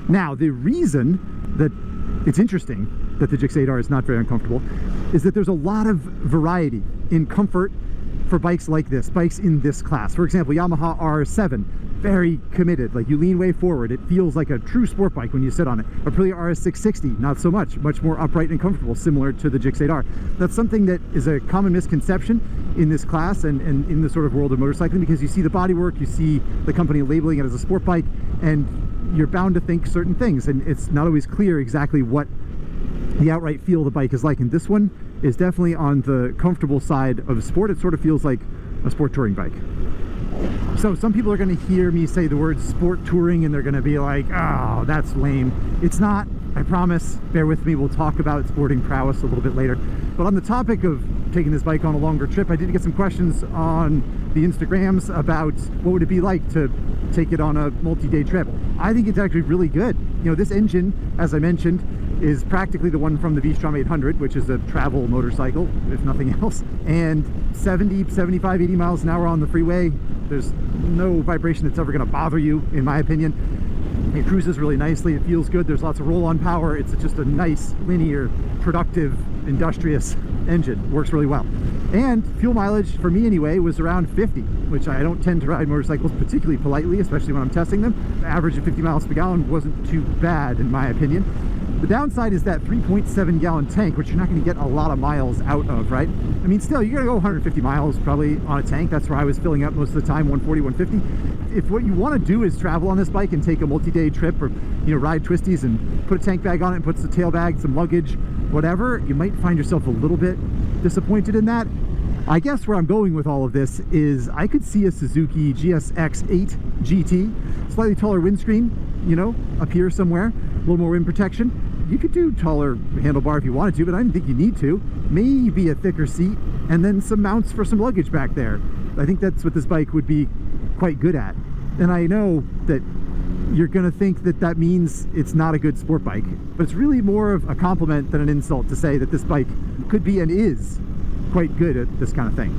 Now, the reason that it's interesting that the Gixxer 8R is not very uncomfortable is that there's a lot of variety in comfort for bikes like this, bikes in this class. For example, Yamaha R7, very committed. Like, you lean way forward, it feels like a true sport bike when you sit on it. Aprilia RS 660, not so much more upright and comfortable, similar to the Gixxer 8R. That's something that is a common misconception in this class and in the sort of world of motorcycling, because you see the bodywork, you see the company labeling it as a sport bike, and you're bound to think certain things, and it's not always clear exactly what the outright feel of the bike is like. And this one is definitely on the comfortable side of sport. It sort of feels like a sport touring bike. So some people are going to hear me say the word sport touring and they're going to be like, oh, that's lame. It's not, I promise. Bear with me, we'll talk about sporting prowess a little bit later. But on the topic of taking this bike on a longer trip, I did get some questions on the Instagrams about what would it be like to take it on a multi-day trip. I think it's actually really good. You know, this engine, as I mentioned, is practically the one from the V-Strom 800, which is a travel motorcycle, if nothing else. And 70, 75, 80 miles an hour on the freeway, there's no vibration that's ever going to bother you, in my opinion. It cruises really nicely, it feels good, there's lots of roll-on power. It's just a nice, linear, productive, industrious engine. Works really well. And fuel mileage, for me anyway, was around 50, which I don't tend to ride motorcycles particularly politely, especially when I'm testing them. The average of 50 miles per gallon wasn't too bad, in my opinion. The downside is that 3.7 gallon tank, which you're not going to get a lot of miles out of, right? I mean, still, you're going to go 150 miles probably on a tank. That's where I was filling up most of the time, 140, 150. If what you want to do is travel on this bike and take a multi-day trip, or, you know, ride twisties and put a tank bag on it and put the tail bag, some luggage, whatever, you might find yourself a little bit disappointed in that. I guess where I'm going with all of this is I could see a Suzuki GSX-8 GT, slightly taller windscreen, you know, up here somewhere, a little more wind protection. You could do taller handlebar if you wanted to, but I didn't think you need to. Maybe a thicker seat, and then some mounts for some luggage back there. I think that's what this bike would be quite good at. And I know that you're going to think that that means it's not a good sport bike, but it's really more of a compliment than an insult to say that this bike could be and is quite good at this kind of thing.